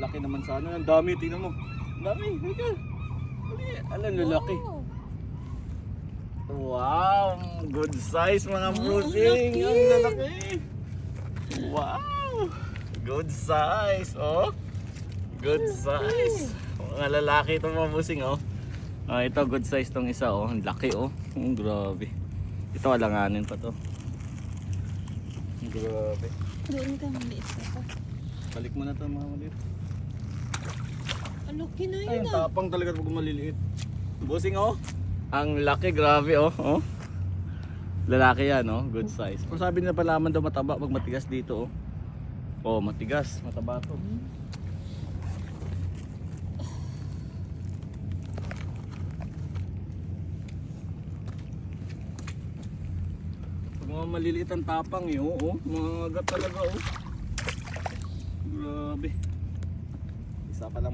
Malaki naman sana. Ang dami, tingnan mo. Ang dami, halika. Alam, lalaki. Wow, good size mga brusing. Ang lalaki. Wow, good size. Oh, good size. Mga lalaki itong mga brusing, oh. Ito, good size tong isa, oh. Ang laki, oh. Grabe. Ito, alanganin pa to. Grabe. Doon ka, maliit ka pa. Balik mo na to mga maliit. Ang laki na Ay, yun ang ah. tapang talaga pag maliliit. Bossing, oh. Ang laki, grabe, oh. Oh. Lalaki yan, oh. Good size. Kung sabi nila palaman daw mataba pag matigas dito, oh. Oh, matigas. Mataba to. Pag mga maliliit ang tapang, eh, oh. Mga agat talaga, oh. Grabe. Isa pa lang.